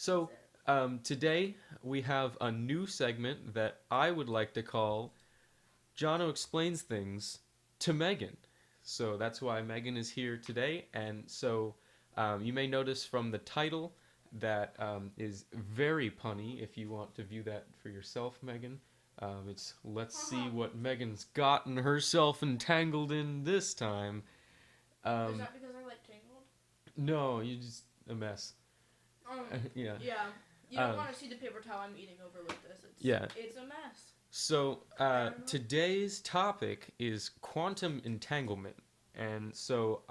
So, today we have a new segment that I would like to call Jono Explains Things to Megan. So that's why Megan is here today. And so you may notice from the title that is very punny if you want to view that for yourself, Megan. It's Let's See What Megan's Gotten Herself Entangled in This Time. Is Um, that because I like Tangled? no, you're just a mess. Yeah. Yeah. You don't Um, want to see the paper towel I'm eating over with this. yeah. It's a mess. So Everyone? today's topic is quantum entanglement, and so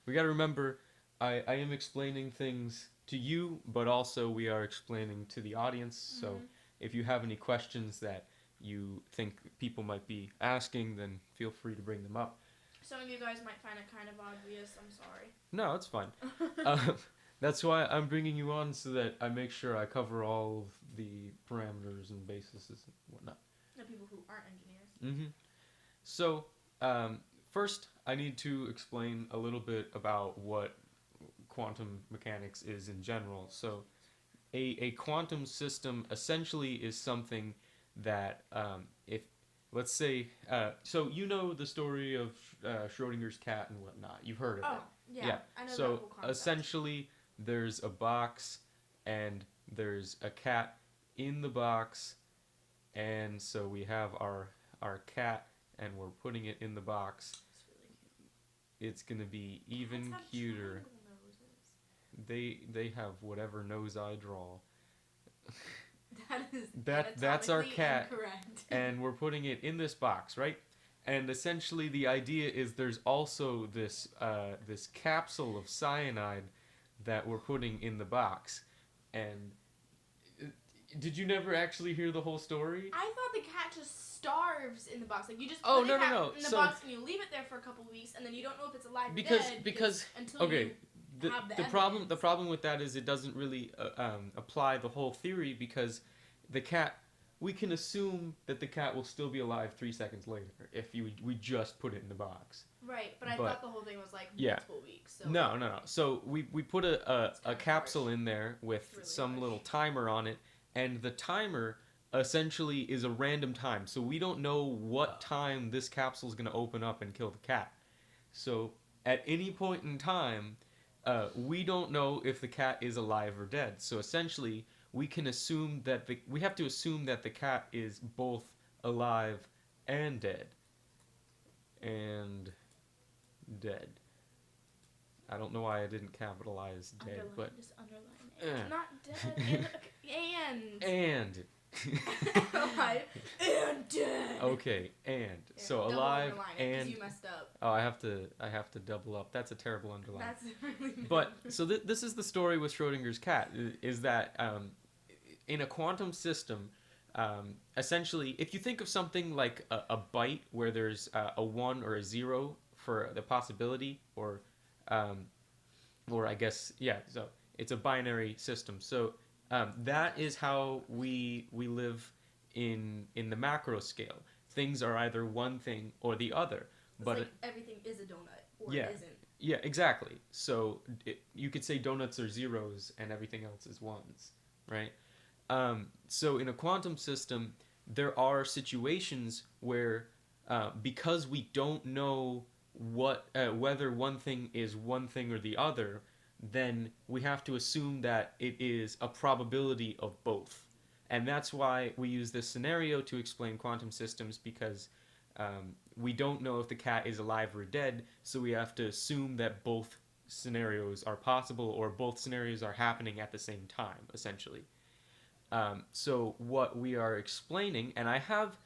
we got to remember, I am explaining things to you, but also we are explaining to the audience. So Mm-hmm. if you have any questions that you think people might be asking, then feel free to bring them up. Some of you guys might find it kind of obvious. I'm sorry. No, it's fine. Uh, that's why I'm bringing you on so that I make sure I cover all of the parameters and bases and whatnot. The people who aren't engineers. So, first, I need to explain a little bit about what quantum mechanics is in general. So, a quantum system essentially is something that, if let's say, so you know the story of Schrodinger's cat and whatnot. You've heard of Oh, it. yeah. I know that So whole concept. essentially, there's a box and there's a cat in the box, and so we have our cat and we're putting it in the box. It's really cute. It's gonna be even Cats have cuter. triangle noses. They have whatever nose I draw. That is That's our anatomically cat, incorrect. and we're putting it in this box, right? And essentially, the idea is there's also this capsule of cyanide that we're putting in the box. And did you never actually hear the whole story? I thought the cat just starves in the box. Like you just Oh, put no, the no, cat no. in the So box and you leave it there for a couple of weeks, and then you don't know if it's alive or because dead because until okay, you the have the the evidence. problem with that is it doesn't really apply the whole theory because the cat, we can assume that the cat will still be alive 3 seconds later if we just put it in the box. Right, but I But thought the whole thing was like yeah, multiple weeks. So no. So we put a kinda capsule harsh. in there with It's really some harsh. little timer on it, and the timer essentially is a random time. So we don't know what time this capsule is going to open up and kill the cat. So at any point in time, we don't know if the cat is alive or dead. So essentially, we can assume that we have to assume that the cat is both alive and dead. And dead. I don't know why I didn't capitalize dead, Underline, but just underline eh. it. Not dead And alive and dead. okay, and Yeah, so double alive underline it 'cause and you messed up. oh, I have to double up. That's a terrible underline. That's really bad. But so this is the story with Schrodinger's cat is that in a quantum system, essentially, if you think of something like a byte where there's a one or a zero for the possibility, um, or I guess yeah, so it's a binary system. So that is how we live in the macro scale. Things are either one thing or the other. It's But like everything is a donut or yeah, it isn't. yeah, exactly. So you could say donuts are zeros and everything else is ones, right? So in a quantum system, there are situations where because we don't know whether one thing is one thing or the other, then we have to assume that it is a probability of both. And that's why we use this scenario to explain quantum systems because we don't know if the cat is alive or dead, so we have to assume that both scenarios are possible or both scenarios are happening at the same time, essentially. So what we are explaining, and I have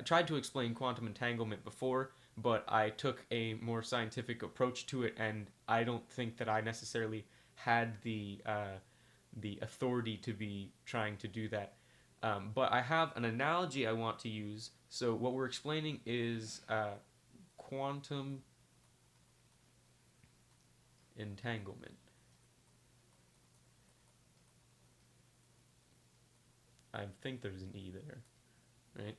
tried to explain quantum entanglement before, but I took a more scientific approach to it, and I don't think that I necessarily had the authority to be trying to do that. But I have an analogy I want to use. So what we're explaining is quantum entanglement. I think there's an E there, right?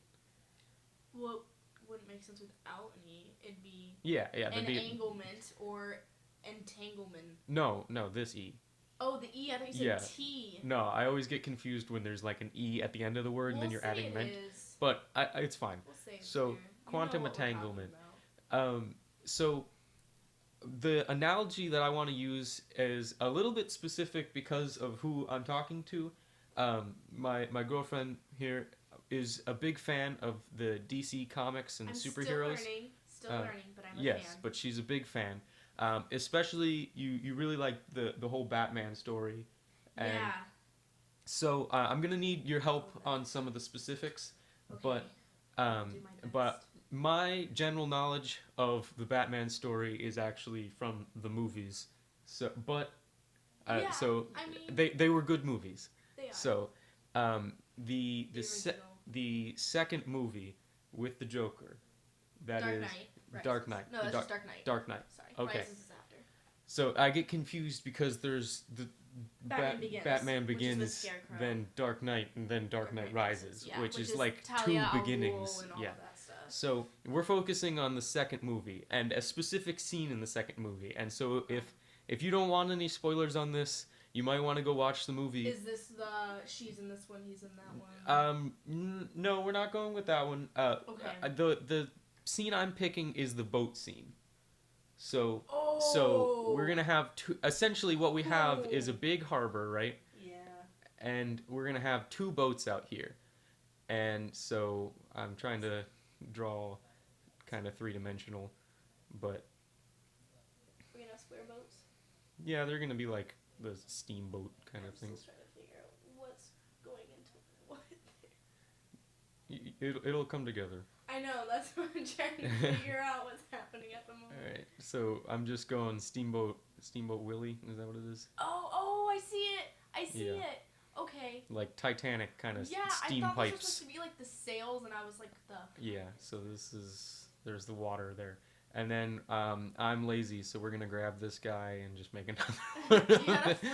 Well, wouldn't make sense without an E. It'd be Yeah, there'd be entanglement or entanglement. no, this E. Oh, the E. I thought you Yeah. said T. No, I always get confused when there's like an E at the end of the word and then We'll you're say adding it ment. is. But it's fine. We'll say it's So, here. You know quantum what we're talking entanglement. about. So the analogy that I want to use is a little bit specific because of who I'm talking to. My girlfriend here is a big fan of the DC comics and I'm superheroes. still learning, but I'm a Yes, fan. but she's a big fan. Especially you really like the whole Batman story, and Yeah. so I'm gonna need your help Love on that. some of the specifics. Okay. But I'll um, do my best. but my general knowledge of the Batman story is actually from the movies. So, but Yeah, so I mean, they were good movies. they are. So the The original. the second movie with the Joker, that Dark is Knight. Rises. Dark Knight. No, that's just Dark Knight. Dark Knight. Sorry. Okay. Rises is after. So I get confused because there's the Batman Which is Begins, with Scarecrow. then Dark Knight, and then Dark Knight Rises, Yeah, which is is like Talia two al Ghul beginnings. and all Yeah. of that stuff. So we're focusing on the second movie and a specific scene in the second movie. And so if you don't want any spoilers on this, you might want to go watch the movie. Is this the she's in this one, he's in that one? No, we're not going with that one. Okay. The scene I'm picking is the boat scene. So Oh. we're gonna have two. Essentially, what we have Oh. is a big harbor, right? Yeah. And we're gonna have two boats out here. And so I'm trying to draw kind of three-dimensional, but We're gonna have square boats. yeah, they're gonna be like the steamboat kind of I'm still things. trying to figure out what's going into what. It'll come together. I know, that's what I'm trying to figure out what's happening at the moment. All right, so I'm just going Steamboat Willie. Is that what it is? Oh, I see it. I see Yeah. it. Okay. Like Titanic kind of Yeah, steam I thought pipes. this was supposed to be like the sails, and I was like the. Yeah, so there's the water there. And then I'm lazy, so we're gonna grab this guy and just make another one. You gotta flip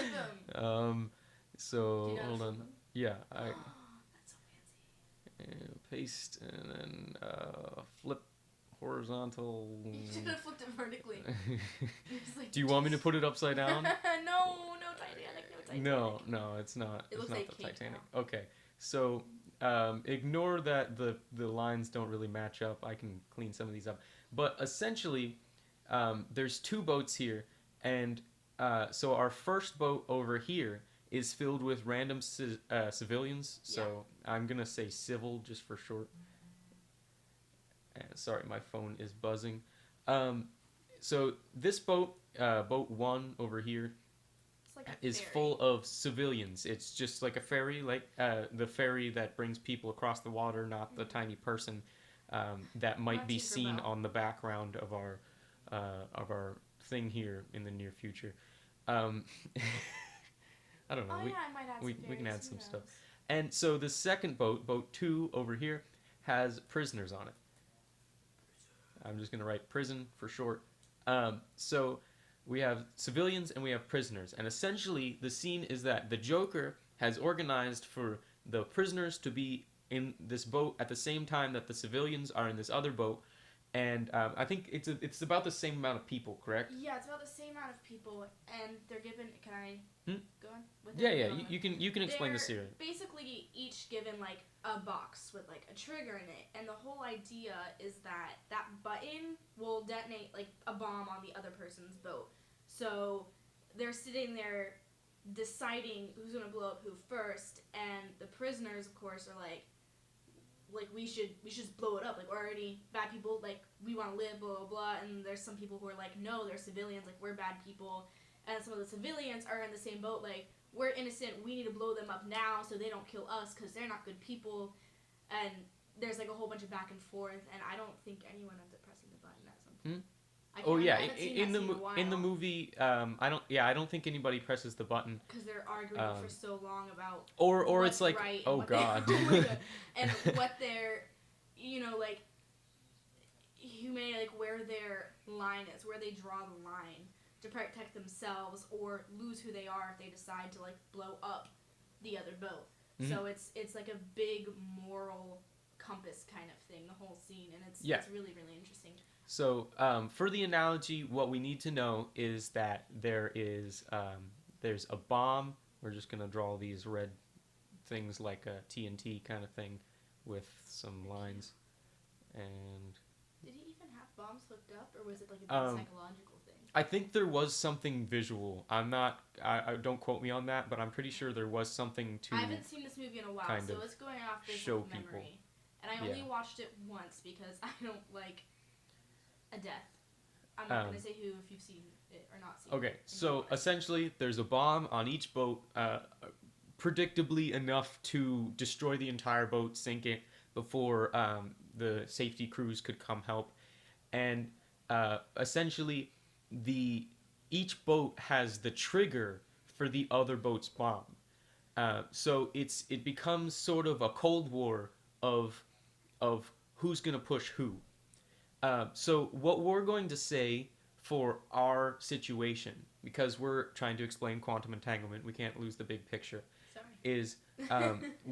them. So Do you know how to hold flip on. them? Yeah, That's so fancy. paste and then flip horizontal. You should have flipped it vertically. Just like, Do you want me to put it upside down? no, Titanic, no Titanic. No, it's not. It It's looks not like the Cape Titanic. Town. Okay, so ignore that the lines don't really match up. I can clean some of these up. But essentially, there's two boats here, and so our first boat over here is filled with random civilians. So I'm gonna say civil just for short. Sorry, my phone is buzzing. So this boat, boat one over here, It's like a is ferry. full of civilians. It's just like a ferry, like the ferry that brings people across the water, not the tiny person that might Not be Tinkerbell. seen on the background of our thing here in the near future. I don't know. Oh yeah, I might add we some can fairies, add who some knows? stuff. And so the second boat, boat two over here, has prisoners on it. I'm just gonna write prison for short. So we have civilians and we have prisoners, and essentially the scene is that the Joker has organized for the prisoners to be in this boat at the same time that the civilians are in this other boat, and I think it's about the same amount of people, correct? Yeah, it's about the same amount of people, and they're given. Can I go on with Yeah, it? yeah. Go on. You can explain this They're here. basically each given like a box with like a trigger in it, and the whole idea is that that button will detonate like a bomb on the other person's boat. So they're sitting there deciding who's gonna blow up who first, and the prisoners, of course, are like we should just blow it up. Like, we're already bad people. Like, we want to live, blah blah blah. And there's some people who are like, no, they're civilians. Like, we're bad people. And some of the civilians are in the same boat. Like, we're innocent. We need to blow them up now so they don't kill us because they're not good people. And there's like a whole bunch of back and forth. And I don't think anyone ends up pressing the button at some point. Oh yeah, I haven't seen in that the scene in a while. in the movie, I don't think anybody presses the button. Because they're arguing for so long about Or what's it's like, right oh and god. oh my God. And what they're, like, humanity, like, where their line is, where they draw the line to protect themselves or lose who they are if they decide to, like, blow up the other boat. So it's like a big moral compass kind of thing, the whole scene, and it's really, really interesting. So for the analogy, what we need to know is that there is there's a bomb. We're just gonna draw these red things like a TNT kind of thing with some lines. And Did he even have bombs hooked up, or was it like a big Um, psychological thing? I think there was something visual. I'm not. I don't quote me on that, but I'm pretty sure there was something to I haven't seen this movie in a while, kind so of it's going off this show memory. people. And I only Yeah. watched it once because I don't like a death. I'm not gonna say who if you've seen it or not seen it. Okay, so essentially, there's a bomb on each boat, predictably enough to destroy the entire boat, sink it before the safety crews could come help, and essentially, each boat has the trigger for the other boat's bomb. So it becomes sort of a cold war of who's gonna push who. So what we're going to say for our situation, because we're trying to explain quantum entanglement, we can't lose the big picture, Sorry. is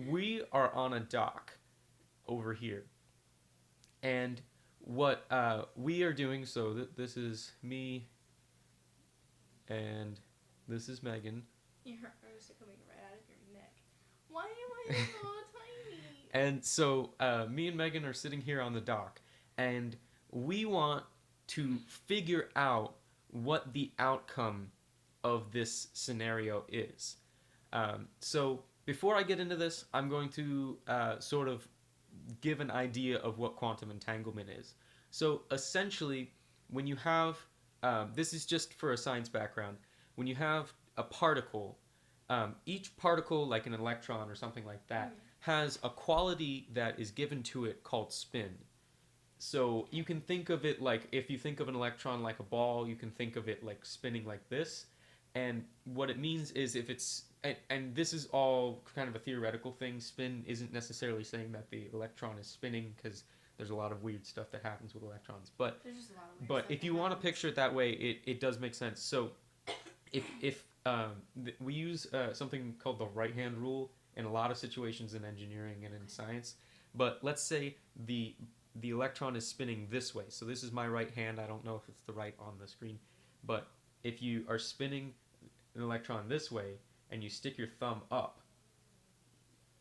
we are on a dock over here. And what we are doing, so this is me, and this is Megan. Your arms are coming right out of your neck. Why am I so tiny? And so me and Megan are sitting here on the dock, and we want to figure out what the outcome of this scenario is. So before I get into this, I'm going to sort of give an idea of what quantum entanglement is. So essentially, when you have, this is just for a science background, when you have a particle, each particle, like an electron or something like that, has a quality that is given to it called spin. So you can think of it like, if you think of an electron like a ball, you can think of it like spinning like this. And what it means is if it's, and this is all kind of a theoretical thing, spin isn't necessarily saying that the electron is spinning, because there's a lot of weird stuff that happens with electrons. But There's just a lot of weird but stuff if that you want to happens. picture it that way, it does make sense. So if we use something called the right hand rule in a lot of situations in engineering and in science, but let's say the electron is spinning this way. So this is my right hand. I don't know if it's the right on the screen, but if you are spinning an electron this way and you stick your thumb up,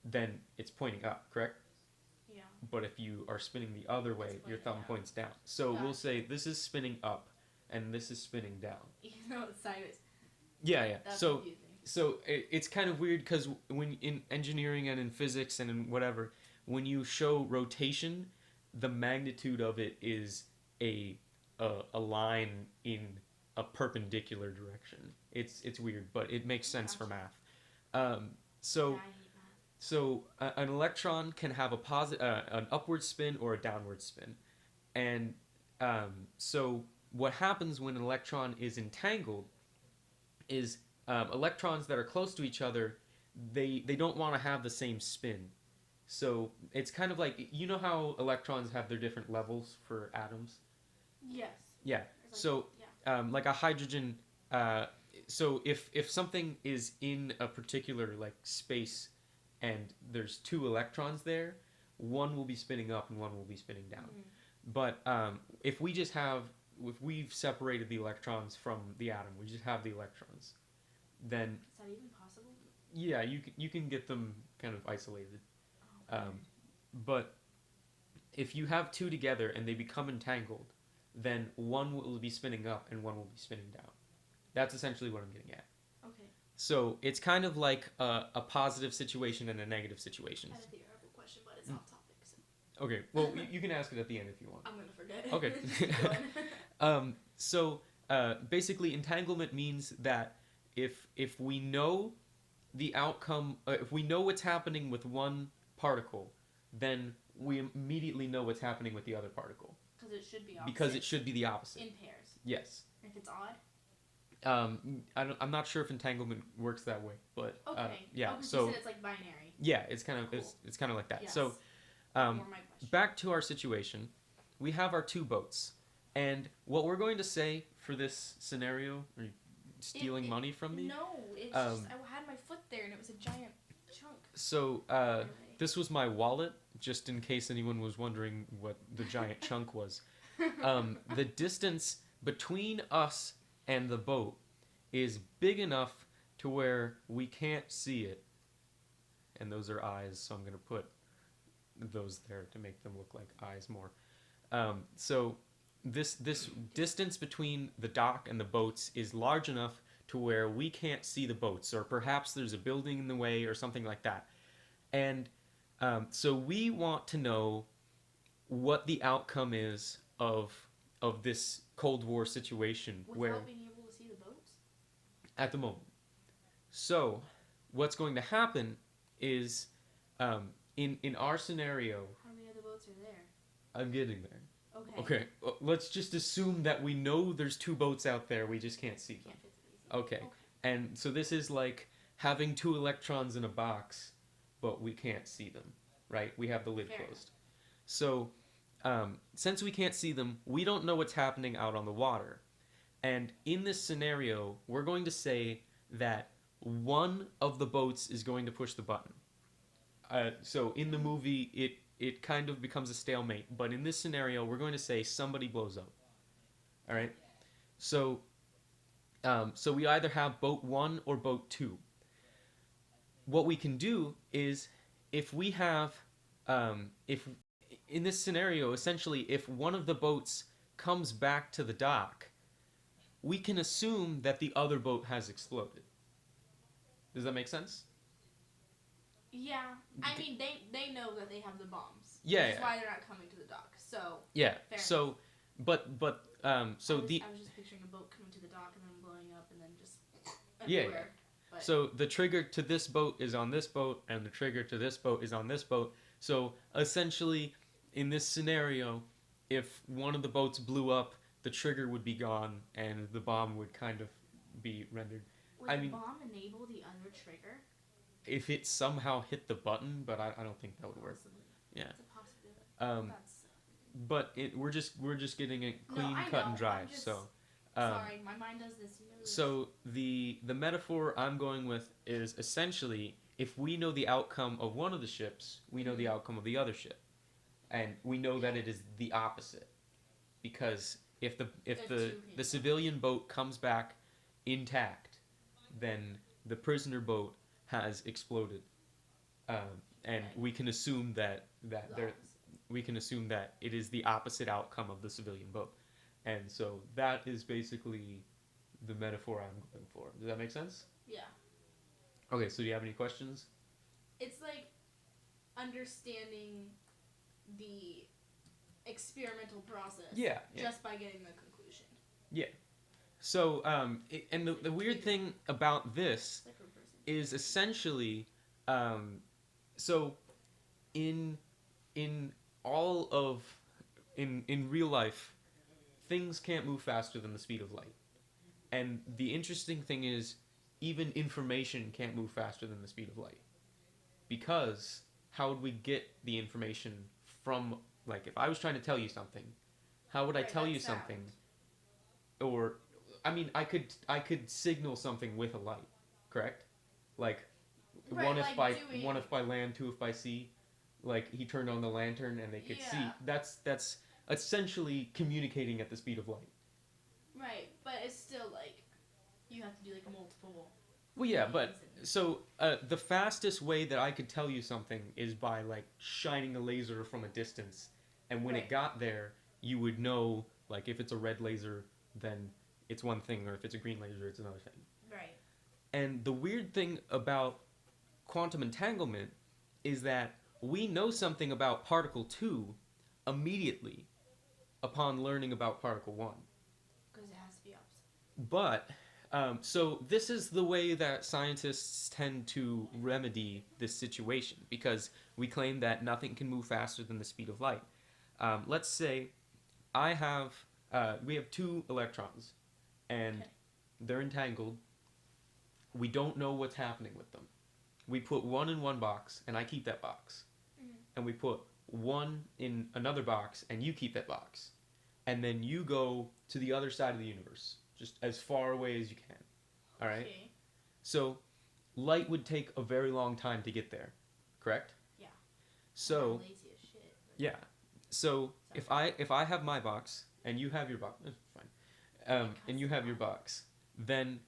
then it's pointing up, correct? Yeah. But if you are spinning the other way, It's your pointing thumb down. points down. So we'll Gotcha. say this is spinning up and this is spinning down. Even though it's sideways. Yeah. That's So confusing. it's kind of weird because when in engineering and in physics and in whatever, when you show rotation, the magnitude of it is a line in a perpendicular direction. It's weird, but it makes sense for Gotcha. math. So Yeah, I hate math. so an electron can have an upward spin or a downward spin, and so what happens when an electron is entangled is electrons that are close to each other, they don't want to have the same spin. So it's kind of like, you know how electrons have their different levels for atoms? Yes. Yeah. It's like, So yeah. like a hydrogen. So if something is in a particular like space, and there's two electrons there, one will be spinning up and one will be spinning down. But if we've separated the electrons from the atom, we just have the electrons, then Is that even possible? yeah, you can get them kind of isolated. Oh, weird. But if you have two together and they become entangled, then one will be spinning up and one will be spinning down. That's essentially what I'm getting at. Okay. So it's kind of like a positive situation and a negative situation. I had a theoretical question, but it's off topic, so Okay, well, you can ask it at the end if you want. I'm gonna forget. Okay. Go on. So basically, entanglement means that if we know the outcome, if we know what's happening with one particle, then we immediately know what's happening with the other particle. Because it should be opposite. Because it should be the opposite. In pairs. Yes. If it's odd. I'm not sure if entanglement works that way, but Okay. yeah. Oh, 'cause So you said it's like binary. yeah, it's kind of Cool. it's kind of like that. Yes. So More my question. back to our situation, we have our two boats, and what we're going to say for this scenario, are you stealing money from me? No, it's just I had my foot there and it was a giant chunk. So Anyway. this was my wallet, just in case anyone was wondering what the giant chunk was. The distance between us and the boat is big enough to where we can't see it, and those are eyes, so I'm going to put those there to make them look like eyes more. So this distance between the dock and the boats is large enough to where we can't see the boats, or perhaps there's a building in the way or something like that. And so we want to know what the outcome is of this Cold War situation where Without being able to see the boats? at the moment. So what's going to happen is in our scenario, How many other boats are there? I'm getting there. Okay. Okay, let's just assume that we know there's two boats out there, we just can't see them. Can't physically see them. Okay. And so this is like having two electrons in a box, but we can't see them, right? We have the lid Fair closed. So since we can't see them, we don't know what's happening out on the water. And in this scenario, we're going to say that one of the boats is going to push the button. So in the movie, it kind of becomes a stalemate, but in this scenario, we're going to say somebody blows up. All right. So so we either have boat 1 or boat 2. What we can do is if we have if in this scenario, essentially, if one of the boats comes back to the dock, we can assume that the other boat has exploded. Does that make sense? Yeah. I mean, they know that they have the bombs. Yeah. That's why they're not coming to the dock. So. Yeah. Fair So, but I was just picturing a boat coming to the dock and then blowing up and then just everywhere. But so the trigger to this boat is on this boat, and the trigger to this boat is on this boat. So essentially, in this scenario, if one of the boats blew up, the trigger would be gone, and the bomb would kind of be rendered. would the bomb enable the other trigger? If it somehow hit the button, but I don't think that would work. Possibly. Yeah. It's a possibility. But we're just getting it clean, I cut, know, and dry. I'm just- So. Sorry, my mind does this. You know this. So the metaphor I'm going with is essentially if we know the outcome of one of the ships, we know the outcome of the other ship, and we know that it is the opposite, because if the civilian boat comes back intact, then the prisoner boat has exploded, and we can assume that it is the opposite outcome of the civilian boat. And so that is basically the metaphor I'm going for. Does that make sense? Yeah. Okay, so do you have any questions? It's like understanding the experimental process. Yeah. Just by getting the conclusion. So, and the weird thing about this Like per person. is essentially, so in all of in real life, things can't move faster than the speed of light. And the interesting thing is, even information can't move faster than the speed of light. Because how would we get the information from, like, if I was trying to tell you something, how would I tell you sound. something? Or, I mean, I could signal something with a light, correct? Like, Right, one if like one if by land, two if by sea. Like, he turned on the lantern and they could see. Yeah. That's essentially communicating at the speed of light. Right, but it's still like you have to do like multiple. Well, yeah, but things and- so the fastest way that I could tell you something is by like shining a laser from a distance, and when it Right. got there, you would know, like, if it's a red laser, then it's one thing, or if it's a green laser, it's another thing. Right. And the weird thing about quantum entanglement is that we know something about particle 2 immediately upon learning about particle 1. Because it has to be opposite. But, so this is the way that scientists tend to remedy this situation, because we claim that nothing can move faster than the speed of light. Let's say we have two electrons, and Okay. they're entangled. We don't know what's happening with them. We put one in one box, and I keep that box. Mhm. And we put one in another box, and you keep that box. And then you go to the other side of the universe, just as far away as you can. All right? Okay. So, light would take a very long time to get there, correct? Yeah. So, I'm lazy as shit. But yeah. So, if I have my box and you have your box, fine. And you have your box, then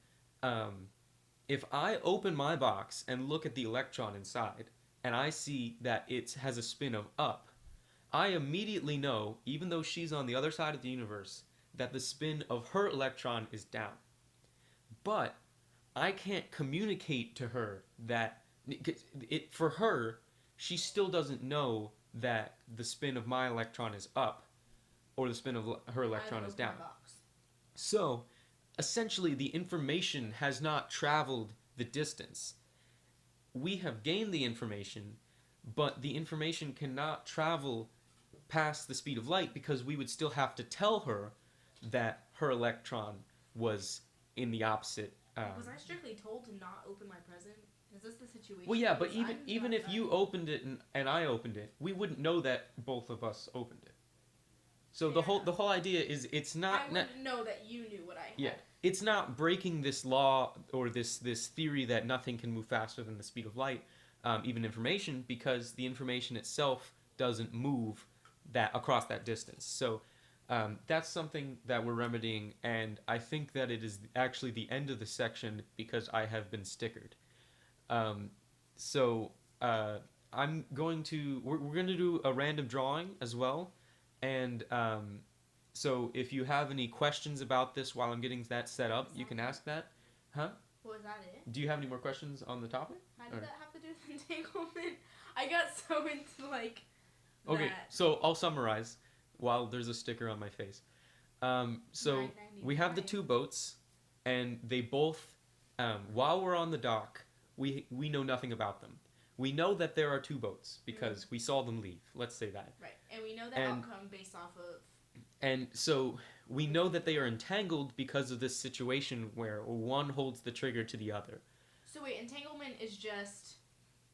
If I open my box and look at the electron inside, and I see that it has a spin of up, I immediately know, even though she's on the other side of the universe, that the spin of her electron is down. But I can't communicate to her that for her, she still doesn't know that the spin of my electron is up or the spin of her electron is down. So, essentially, the information has not traveled the distance. We have gained the information, but the information cannot travel past the speed of light because we would still have to tell her that her electron was in the opposite. Was I strictly told to not open my present? Is this the situation? Well, yeah, but even if you opened it and I opened it, we wouldn't know that both of us opened it. So the whole idea is it's not. I wouldn't know that you knew what I had. Yeah, it's not breaking this law or this theory that nothing can move faster than the speed of light, even information, because the information itself doesn't move that across that distance. So that's something that we're remedying, and I think that it is actually the end of the section because I have been stickered. So I'm going to we're going to do a random drawing as well, and so if you have any questions about this while I'm getting that set up, you can ask that. Huh? Was that it? Do you have any more questions on the topic? How did that have to do with entanglement? I got so into like. Okay, that. so I'll summarize while there's a sticker on my face. So we have the two boats, and they both, while we're on the dock, we know nothing about them. We know that there are two boats because we saw them leave. Let's say that. Right, and we know the outcome based off of. And so we know that they are entangled because of this situation where one holds the trigger to the other. So wait, entanglement is just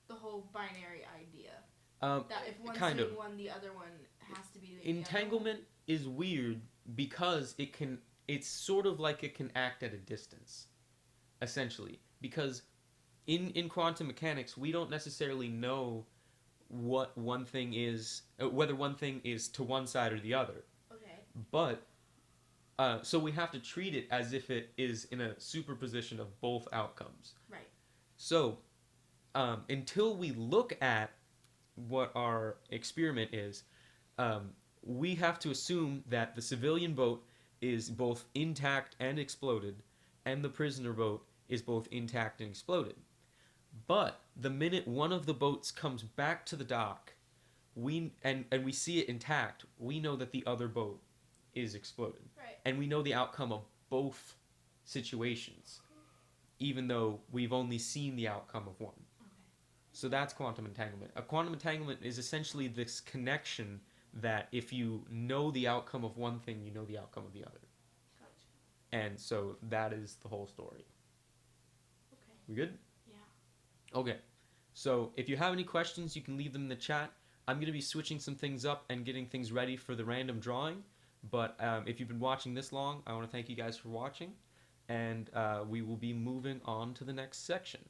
the whole binary idea. That if one's doing one, the other one has to be doing entanglement is weird because it's sort of like it can act at a distance, essentially. Because in quantum mechanics, we don't necessarily know what one thing is, whether one thing is to one side or the other. Okay. But, so we have to treat it as if it is in a superposition of both outcomes. Right. So, until we look at what our experiment is, we have to assume that the civilian boat is both intact and exploded, and the prisoner boat is both intact and exploded. But the minute one of the boats comes back to the dock, we see it intact, we know that the other boat is exploded. Right. And we know the outcome of both situations, even though we've only seen the outcome of one. So that's quantum entanglement. A quantum entanglement is essentially this connection that if you know the outcome of one thing, you know the outcome of the other. Gotcha. And so that is the whole story. Okay. We good? Yeah. Okay. So if you have any questions, you can leave them in the chat. I'm going to be switching some things up and getting things ready for the random drawing. But if you've been watching this long, I want to thank you guys for watching. And we will be moving on to the next section.